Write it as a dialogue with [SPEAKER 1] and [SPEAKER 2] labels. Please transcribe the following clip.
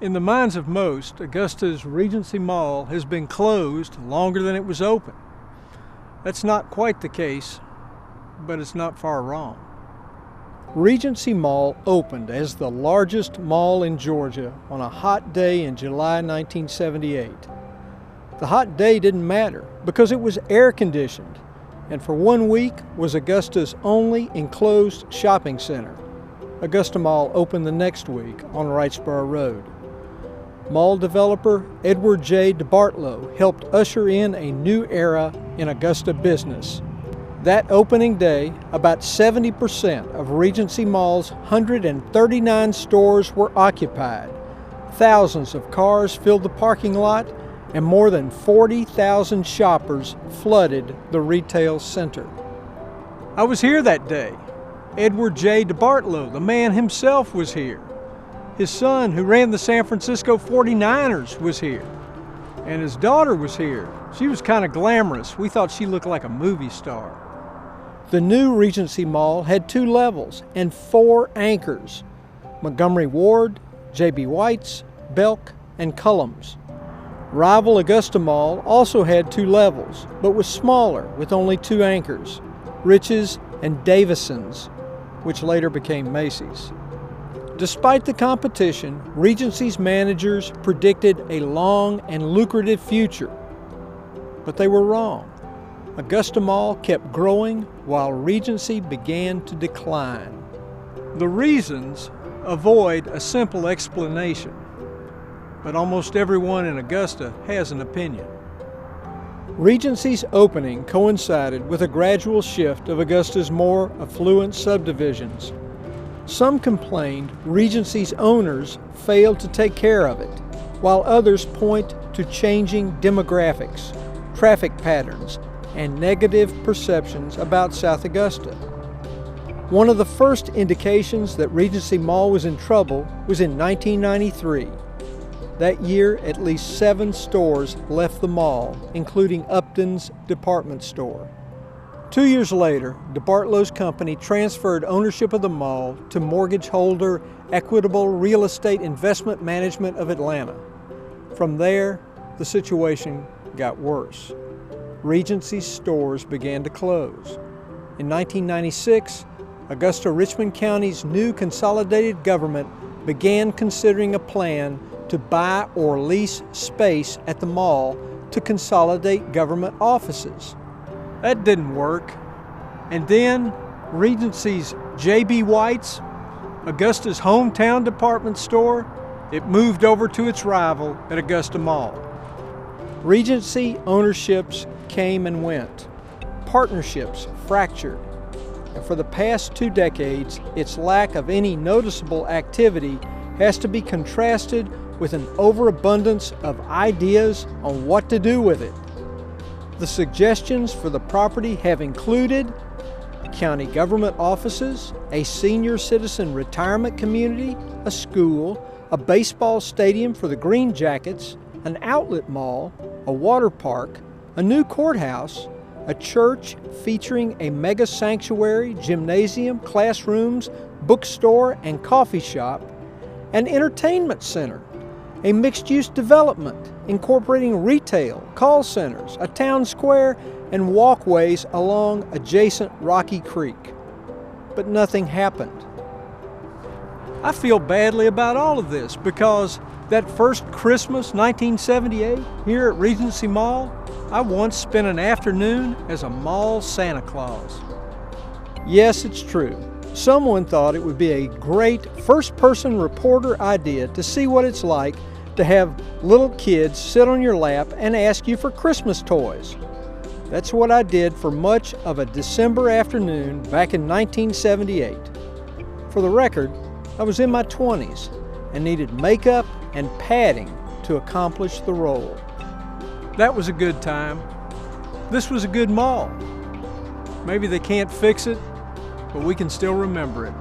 [SPEAKER 1] In the minds of most, Augusta's Regency Mall has been closed longer than it was open. That's not quite the case, but it's not far wrong. Regency Mall opened as the largest mall in Georgia on a hot day in July 1978. The hot day didn't matter because it was air-conditioned and for 1 week was Augusta's only enclosed shopping center. Augusta Mall opened the next week on Wrightsboro Road. Mall developer Edward J. DeBartolo helped usher in a new era in Augusta business. That opening day, about 70% of Regency Mall's 139 stores were occupied. Thousands of cars filled the parking lot, and more than 40,000 shoppers flooded the retail center. I was here that day. Edward J. DeBartolo, the man himself, was here. His son, who ran the San Francisco 49ers, was here. And his daughter was here. She was kind of glamorous. We thought she looked like a movie star. The new Regency Mall had 2 levels and 4 anchors: Montgomery Ward, J.B. White's, Belk, and Cullum's. Rival Augusta Mall also had 2 levels, but was smaller with only 2 anchors: Rich's and Davison's, which later became Macy's. Despite the competition, Regency's managers predicted a long and lucrative future, but they were wrong. Augusta Mall kept growing while Regency began to decline. The reasons avoid a simple explanation, but almost everyone in Augusta has an opinion. Regency's opening coincided with a gradual shift of Augusta's more affluent subdivisions. Some complained Regency's owners failed to take care of it, while others point to changing demographics, traffic patterns, and negative perceptions about South Augusta. One of the first indications that Regency Mall was in trouble was in 1993. That year, at least 7 stores left the mall, including Upton's department store. 2 years later, DeBartolo's company transferred ownership of the mall to mortgage holder Equitable Real Estate Investment Management of Atlanta. From there, the situation got worse. Regency's stores began to close. In 1996, Augusta-Richmond County's new consolidated government began considering a plan to buy or lease space at the mall to consolidate government offices. That didn't work. And then Regency's J.B. White's, Augusta's hometown department store, it moved over to its rival at Augusta Mall. Regency ownerships came and went. Partnerships fractured. And for the past 2 decades, its lack of any noticeable activity has to be contrasted with an overabundance of ideas on what to do with it. The suggestions for the property have included county government offices, a senior citizen retirement community, a school, a baseball stadium for the Green Jackets, an outlet mall, a water park, a new courthouse, a church featuring a mega sanctuary, gymnasium, classrooms, bookstore, and coffee shop, an entertainment center, a mixed-use development incorporating retail, call centers, a town square, and walkways along adjacent Rocky Creek. But nothing happened. I feel badly about all of this because that first Christmas, 1978, here at Regency Mall, I once spent an afternoon as a mall Santa Claus. Yes, it's true. Someone thought it would be a great first-person reporter idea to see what it's like to have little kids sit on your lap and ask you for Christmas toys. That's what I did for much of a December afternoon back in 1978. For the record, I was in my 20s and needed makeup and padding to accomplish the role. That was a good time. This was a good mall. Maybe they can't fix it, but we can still remember it.